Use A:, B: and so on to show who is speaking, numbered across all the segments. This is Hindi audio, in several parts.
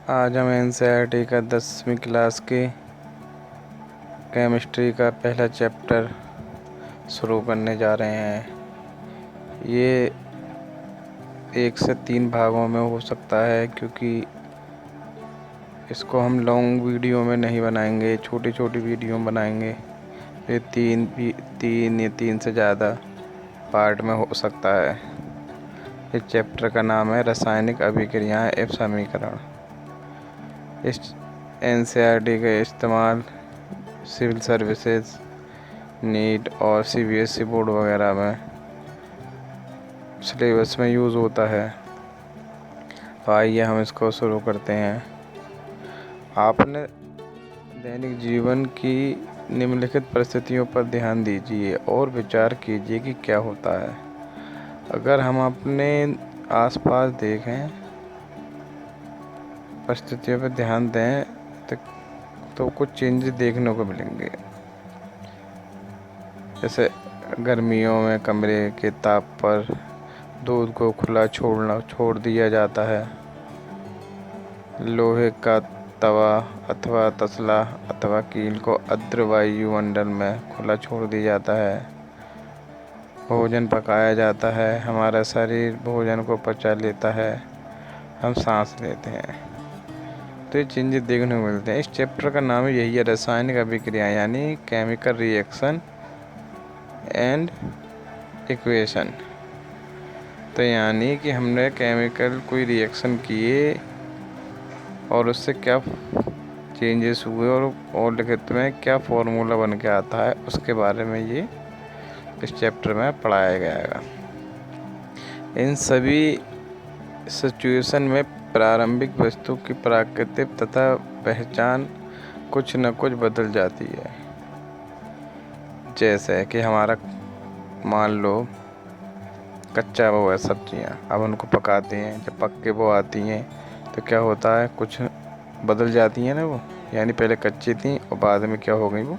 A: आज हम एनसीईआरटी का 10वीं क्लास की केमिस्ट्री का पहला चैप्टर शुरू करने जा रहे हैं। ये 1 से 3 भागों में हो सकता है, क्योंकि इसको हम लॉन्ग वीडियो में नहीं बनाएंगे, छोटी छोटी वीडियो में बनाएंगे। ये 3 या 3 से ज़्यादा पार्ट में हो सकता है। इस चैप्टर का नाम है रासायनिक अभिक्रियाएं एवं समीकरण। इस एनसीईआरटी का इस्तेमाल सिविल सर्विसेज, नीट और सीबीएसई बोर्ड वगैरह में सिलेबस में यूज़ होता है। तो आइए हम इसको शुरू करते हैं। आपने दैनिक जीवन की निम्नलिखित परिस्थितियों पर ध्यान दीजिए और विचार कीजिए कि क्या होता है। अगर हम अपने आसपास देखें, परिस्थितियों पर ध्यान दें तो कुछ चेंजेस देखने को मिलेंगे। जैसे गर्मियों में कमरे के ताप पर दूध को खुला छोड़ दिया जाता है। लोहे का तवा अथवा तसला अथवा कील को आर्द्र वायुमंडल में खुला छोड़ दिया जाता है। भोजन पकाया जाता है, हमारा शरीर भोजन को पचा लेता है, हम सांस लेते हैं। तो ये चेंजेस देखने को मिलते हैं। इस चैप्टर का नाम यही है, रासायनिक अभिक्रिया, यानी केमिकल रिएक्शन एंड इक्वेशन। तो यानी कि हमने केमिकल कोई रिएक्शन किए और उससे क्या चेंजेस हुए और लिखित में क्या फॉर्मूला बन के आता है, उसके बारे में ये इस चैप्टर में पढ़ाया गया है। इन सभी सिचुएशन में प्रारंभिक वस्तु की प्राकृतिक तथा पहचान कुछ न कुछ बदल जाती है। जैसे कि हमारा मान लो कच्चा वो है सब्जियाँ, अब उनको पकाते हैं, जब पक के वो आती हैं तो क्या होता है, कुछ बदल जाती हैं ना वो, यानी पहले कच्ची थी और बाद में क्या हो गई, वो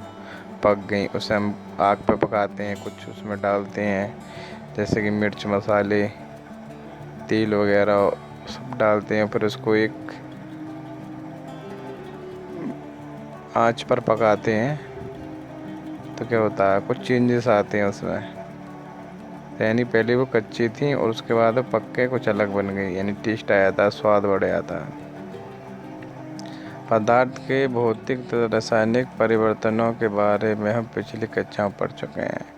A: पक गई। उसे हम आग पे पकाते हैं, कुछ उसमें डालते हैं जैसे कि मिर्च मसाले तेल वगैरह सब डालते हैं, फिर उसको एक आंच पर पकाते हैं। तो क्या होता है, कुछ चेंजेस आते हैं उसमें, यानी पहले वो कच्ची थी और उसके बाद पक के कुछ अलग बन गई, यानी टेस्ट आया था, स्वाद बढ़ आता है। पदार्थ के भौतिक तथा रासायनिक परिवर्तनों के बारे में हम पिछली कक्षा में पढ़ चुके हैं।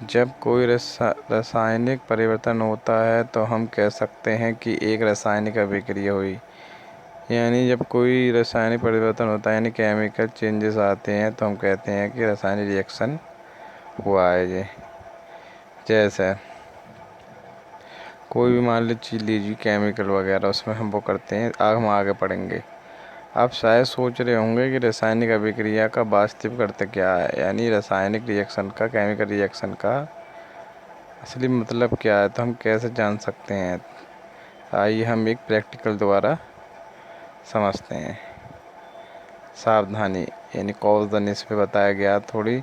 A: जब कोई रासायनिक परिवर्तन होता है तो हम कह सकते हैं कि एक रासायनिक अभिक्रिया हुई। यानी जब कोई रासायनिक परिवर्तन होता है, यानी केमिकल चेंजेस आते हैं, तो हम कहते हैं कि रासायनिक रिएक्शन हुआ है ये। जैसे कोई भी मान लीजिए केमिकल वगैरह, उसमें हम वो करते हैं, हम आगे पढ़ेंगे। आप शायद सोच रहे होंगे कि रासायनिक अभिक्रिया का वास्तविक अर्थ क्या है, यानी रासायनिक रिएक्शन का, केमिकल रिएक्शन का असली मतलब क्या है, तो हम कैसे जान सकते हैं। आइए हम एक प्रैक्टिकल द्वारा समझते हैं। सावधानी यानी कॉजन इस पे बताया गया, थोड़ी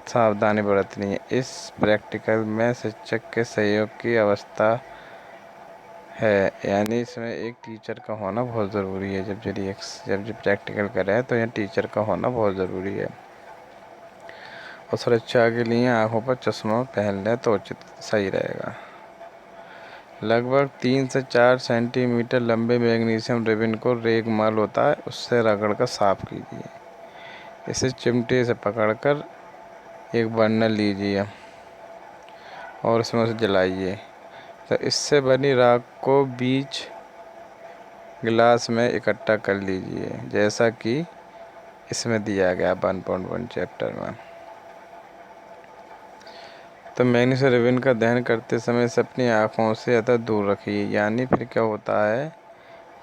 A: सावधानी बरतनी है। इस प्रैक्टिकल में शिक्षक के सहयोग की अवस्था है, यानी इसमें एक टीचर का होना बहुत ज़रूरी है। जब जो प्रैक्टिकल कर रहे हैं तो यहाँ टीचर का होना बहुत ज़रूरी है। और सुरक्षा के लिए आँखों पर चश्मा पहन लें तो उचित सही रहेगा। लगभग 3 से 4 सेंटीमीटर लंबे मैग्नीशियम रिबन को रेगमाल होता है, उससे रगड़ कर साफ कीजिए। इसे चिमटे से पकड़कर एक बर्नर लीजिए और उसमें उसे जलाइए। तो इससे बनी राख को बीच गिलास में इकट्ठा कर लीजिए, जैसा कि इसमें दिया गया 1.1 चैप्टर में। तो मैग्नीशियम रिबन का दहन करते समय इसे अपनी आँखों से अतः दूर रखिए। यानी फिर क्या होता है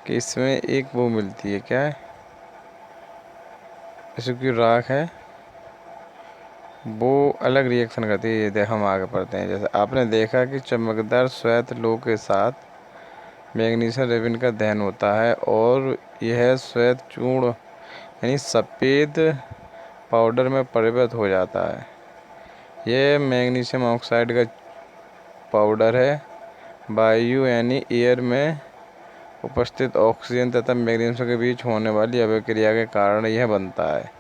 A: कि इसमें एक वो मिलती है, क्या है, इसकी राख है, वो अलग रिएक्शन करती है। ये हम आगे पढ़ते हैं। जैसे आपने देखा कि चमकदार श्वेत लोह के साथ मैग्नीशियम रिबन का दहन होता है और यह श्वेत चूर्ण यानी सफ़ेद पाउडर में परिवर्तित हो जाता है। यह मैग्नीशियम ऑक्साइड का पाउडर है, वायु यानी एयर में उपस्थित ऑक्सीजन तथा मैग्नीशियम के बीच होने वाली अभिक्रिया के कारण यह बनता है।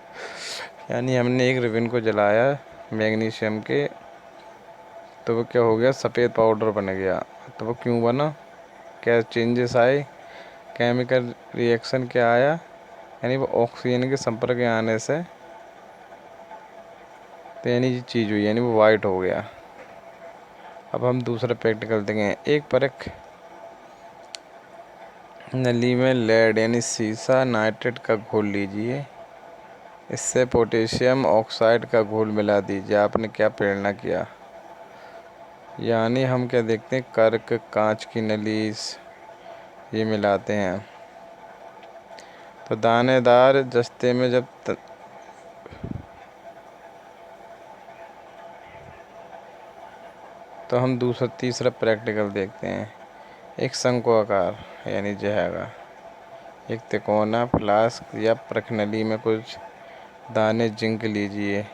A: यानी हमने एक रिबन को जलाया मैग्नीशियम के, तो वो क्या हो गया, सफ़ेद पाउडर बन गया। तो वो क्यों बना, क्या चेंजेस आए, केमिकल रिएक्शन क्या आया, यानी वो ऑक्सीजन के संपर्क में आने से तो यानी ये चीज़ हुई, यानी वो वाइट हो गया। अब हम दूसरा प्रैक्टिकल देखें। एक परख नली में लेड यानी सीसा नाइट्रेट का घोल लीजिए, इससे पोटेशियम ऑक्साइड का घोल मिला दीजिए। आपने क्या प्रेरणा किया, यानी हम क्या देखते हैं, कर्क कांच की नली ये मिलाते हैं। तो दानेदार जस्ते में जब तो हम तीसरा प्रैक्टिकल देखते हैं। एक शंकु आकार यानी जहेगा, एक तिकोना फ्लास्क या प्रखनली में कुछ दाने जिंक लीजिए,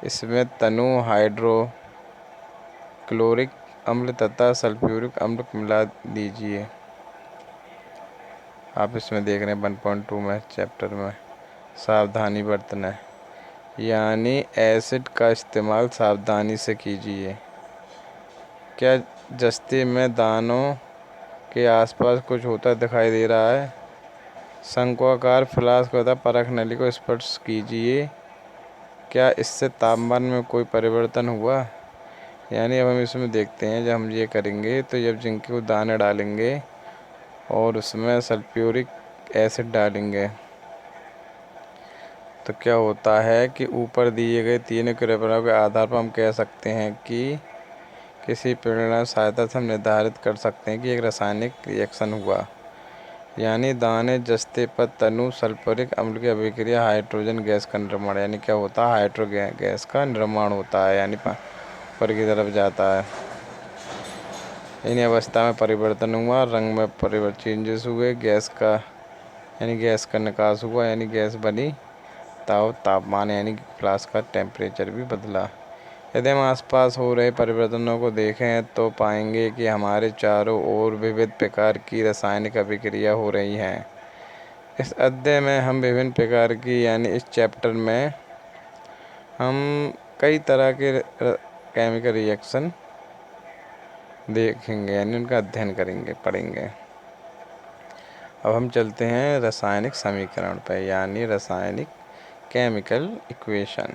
A: इसमें तनु हाइड्रोक्लोरिक अम्ल तथा सल्फ्यूरिक अम्ल मिला दीजिए। आप इसमें देख रहे हैं 1.2 में चैप्टर में सावधानी बरतना, यानी एसिड का इस्तेमाल सावधानी से कीजिए। क्या जस्ते में दानों के आसपास कुछ होता दिखाई दे रहा है। शंक्वाकार फ्लास्क तथा परख नली को स्पर्श कीजिए, क्या इससे तापमान में कोई परिवर्तन हुआ। यानी अब हम इसमें देखते हैं, जब हम ये करेंगे तो जब जिंक को दाने डालेंगे और उसमें सल्फ्यूरिक एसिड डालेंगे तो क्या होता है कि ऊपर दिए गए तीनों क्रियापदार्थों के आधार पर हम कह सकते हैं कि किसी प्रेरणा सहायता से हम निर्धारित कर सकते हैं कि एक रासायनिक रिएक्शन हुआ। यानी दाने जस्ते पर तनु सल्फ्यूरिक अम्ल की अभिक्रिया हाइड्रोजन गैस का निर्माण, यानी क्या होता है, हाइड्रोजन गैस का निर्माण होता है, यानी ऊपर की तरफ जाता है। इन अवस्था में परिवर्तन हुआ, रंग में परिवर्तन चेंजेस हुए, गैस का यानी गैस का निकास हुआ, यानी गैस बनी, तापमान यानी फ्लास्क का टेम्परेचर भी बदला। यदि हम आसपास हो रहे परिवर्तनों को देखें तो पाएंगे कि हमारे चारों ओर विविध प्रकार की रासायनिक अभिक्रिया हो रही हैं। इस अध्याय में हम विभिन्न प्रकार की यानी इस चैप्टर में हम कई तरह के केमिकल रिएक्शन देखेंगे, यानी उनका अध्ययन करेंगे, पढ़ेंगे। अब हम चलते हैं रासायनिक समीकरण पर, यानी रासायनिक केमिकल इक्वेशन।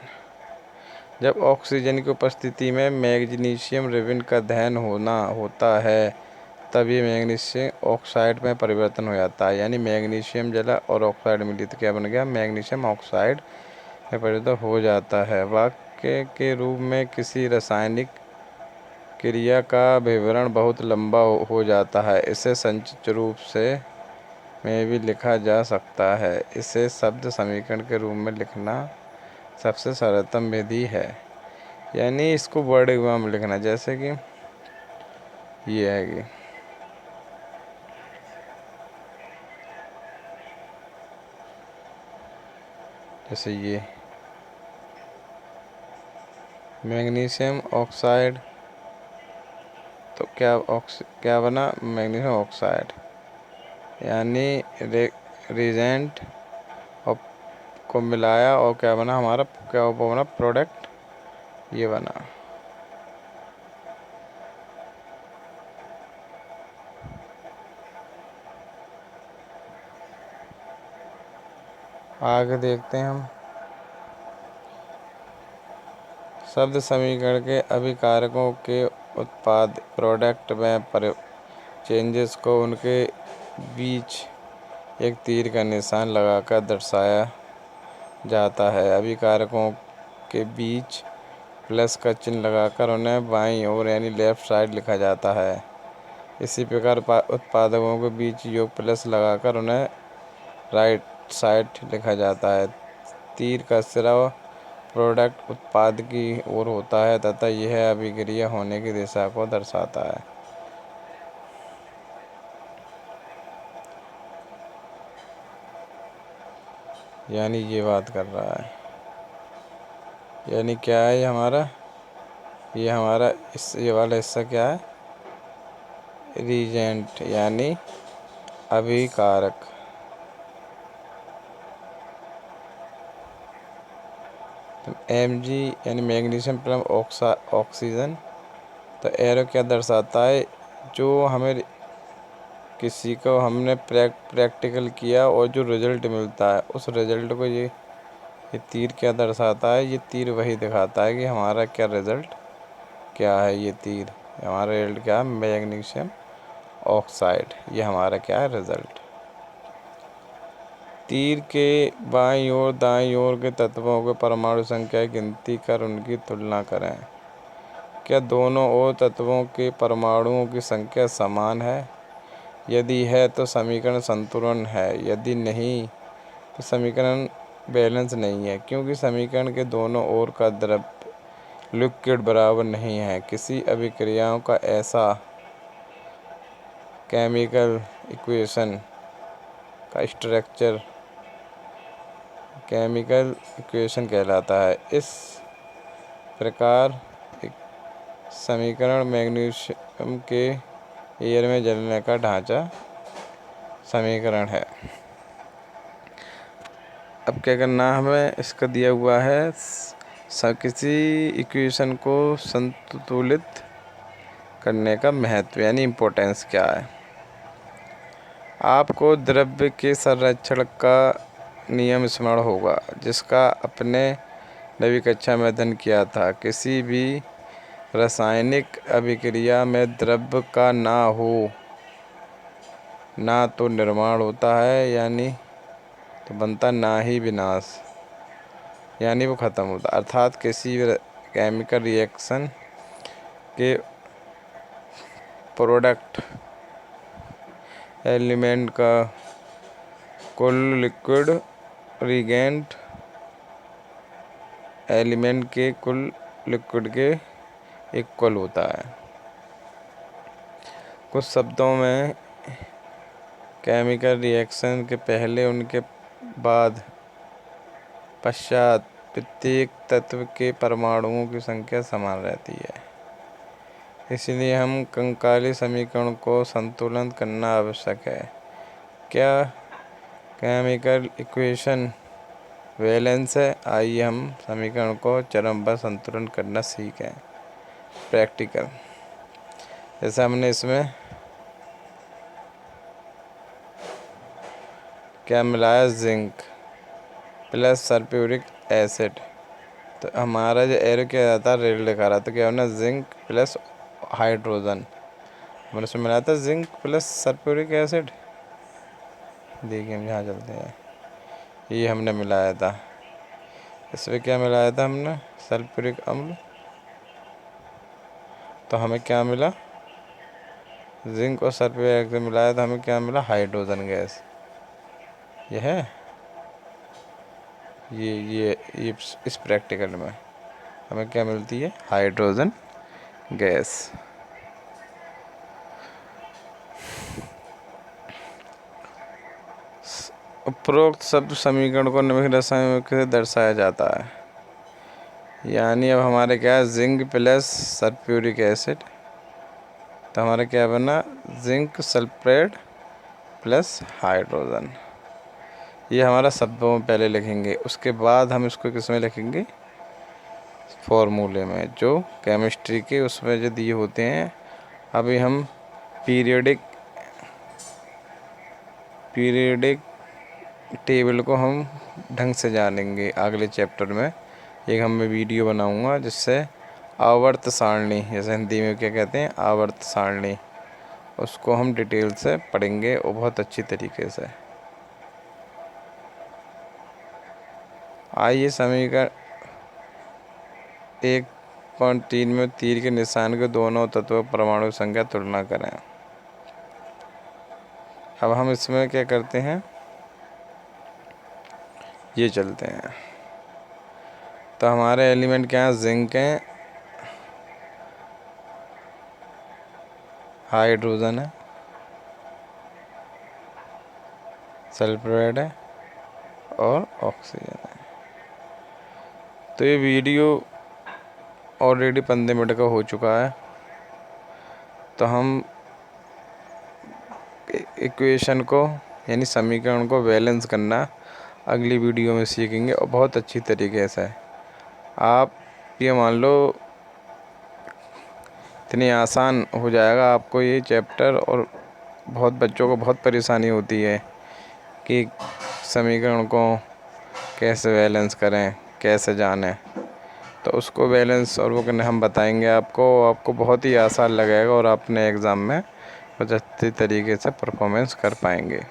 A: जब ऑक्सीजन की उपस्थिति में मैग्नीशियम रिबन का दहन होता है तब ये मैग्नीशियम ऑक्साइड में परिवर्तन हो जाता है। यानी मैग्नीशियम जला और ऑक्साइड मिली तो क्या बन गया, मैग्नीशियम ऑक्साइड में परिवर्तन हो जाता है। वाक्य के रूप में किसी रासायनिक क्रिया का विवरण बहुत लंबा हो जाता है, इसे संक्षिप्त रूप से में भी लिखा जा सकता है। इसे शब्द समीकरण के रूप में लिखना सबसे सरलतम विधि है। यानी इसको वर्ड में लिखना, जैसे कि ये है कि जैसे ये मैग्नीशियम ऑक्साइड, तो क्या बना, मैग्नीशियम ऑक्साइड, यानी रिजेंट को मिलाया और क्या बना, हमारा क्या बना, प्रोडक्ट ये बना। आगे देखते हैं हम शब्द समीकरण के अभिकारकों के उत्पाद प्रोडक्ट में चेंजेस को उनके बीच एक तीर का निशान लगाकर दर्शाया जाता है। अभिकारकों के बीच प्लस का चिन्ह लगाकर उन्हें बाईं ओर यानी लेफ्ट साइड लिखा जाता है। इसी प्रकार उत्पादकों के बीच योग प्लस लगाकर उन्हें राइट साइड लिखा जाता है। तीर का सिरा प्रोडक्ट उत्पाद की ओर होता है तथा यह अभिक्रिया होने की दिशा को दर्शाता है। यानी ये बात कर रहा है, यानी क्या है ये हमारा ये वाला हिस्सा क्या है, रीजेंट, यानी अभिकारक। तो Mg यानी मैग्नीशियम प्लस ऑक्सीजन। तो एरो क्या दर्शाता है, जो हमें किसी को हमने प्रैक्टिकल किया और जो रिजल्ट मिलता है उस रिजल्ट को ये तीर क्या दर्शाता है, ये तीर वही दिखाता है कि हमारा क्या रिजल्ट क्या है। ये तीर हमारा रिजल्ट क्या है, मैग्नीशियम ऑक्साइड, ये हमारा क्या है रिजल्ट। तीर के बाईं ओर दाईं ओर के तत्वों के परमाणु संख्या की गिनती कर उनकी तुलना करें। क्या दोनों ओर तत्वों के परमाणुओं की संख्या समान है? यदि है तो समीकरण संतुलन है, यदि नहीं तो समीकरण बैलेंस नहीं है, क्योंकि समीकरण के दोनों ओर का द्रव लिक्विड बराबर नहीं है। किसी अभिक्रियाओं का ऐसा केमिकल इक्वेशन का स्ट्रक्चर केमिकल इक्वेशन कहलाता है। इस प्रकार एक समीकरण मैग्नीशियम के एयर में जलने का ढांचा समीकरण है। अब क्या करना है हमें, इसका दिया हुआ है किसी इक्वेशन को संतुलित करने का महत्व यानी इम्पोर्टेंस क्या है। आपको द्रव्य के संरक्षण का नियम स्मरण होगा, जिसका अपने 9वीं कक्षा में अध्ययन किया था। किसी भी रासायनिक अभिक्रिया में द्रव्य का ना हो ना तो निर्माण होता है, यानी तो बनता, ना ही विनाश यानी वो ख़त्म होता। अर्थात किसी भी केमिकल रिएक्शन के प्रोडक्ट एलिमेंट का कुल लिक्विड रिएजेंट एलिमेंट के कुल लिक्विड के इक्वल होता है। कुछ शब्दों में केमिकल रिएक्शन के पहले उनके बाद पश्चात प्रत्येक तत्व के परमाणुओं की संख्या समान रहती है। इसलिए हम कंकाली समीकरण को संतुलन करना आवश्यक है। क्या केमिकल इक्वेशन बैलेंस है? आइए हम समीकरण को चरमबद्ध संतुलन करना सीखें। प्रैक्टिकल, जैसे हमने इसमें क्या मिलाया, जिंक प्लस सल्फ्यूरिक एसिड। तो हमारा जो एरो क्या रहता है, रेड लिखा रहा था, क्या होना, जिंक प्लस हाइड्रोजन। हमने उसमें मिलाया था जिंक प्लस सल्फ्यूरिक एसिड। देखिए हम यहाँ चलते हैं, ये हमने मिलाया था। इसमें क्या मिलाया था हमने, सल्फ्यूरिक अम्ल। तो हमें क्या मिला, जिंक और सल्फ्यूरिक एसिड मिलाया था, हमें क्या मिला, हाइड्रोजन गैस। ये है, ये इस प्रैक्टिकल में हमें क्या मिलती है, हाइड्रोजन गैस। उपरोक्त शब्द समीकरण को निम्नलिखित रसायनों से दर्शाया जाता है। यानी अब हमारे क्या है, जिंक प्लस सल्फ्यूरिक एसिड। तो हमारा क्या बना, जिंक सल्फेट प्लस हाइड्रोजन। ये हमारा शब्दों में पहले लिखेंगे, उसके बाद हम इसको किस में लिखेंगे, फॉर्मूले में, जो केमिस्ट्री के उसमें जो दिए होते हैं। अभी हम पीरियोडिक टेबल को हम ढंग से जानेंगे अगले चैप्टर में। एक हम मैं वीडियो बनाऊंगा जिससे आवर्त सारणी, जैसे हिंदी में क्या कहते हैं, आवर्त सारणी, उसको हम डिटेल से पढ़ेंगे और बहुत अच्छी तरीके से। आइए समीकरण 1.3 में तीर के निशान के दोनों तत्वों परमाणु संख्या तुलना करें। अब हम इसमें क्या करते हैं, ये चलते हैं। तो हमारे एलिमेंट क्या है, जिंक है, हाइड्रोजन है, सल्फ्यूराइड है और ऑक्सीजन है। तो ये वीडियो ऑलरेडी 15 मिनट का हो चुका है। तो हम इक्वेशन को यानी समीकरण को बैलेंस करना अगली वीडियो में सीखेंगे और बहुत अच्छी तरीके से। आप ये मान लो इतनी आसान हो जाएगा आपको ये चैप्टर, और बहुत बच्चों को बहुत परेशानी होती है कि समीकरण को कैसे बैलेंस करें, कैसे जानें। तो उसको बैलेंस और वो करने हम बताएंगे आपको बहुत ही आसान लगेगा और अपने एग्ज़ाम में बहुत अच्छे तरीके से परफॉर्मेंस कर पाएंगे।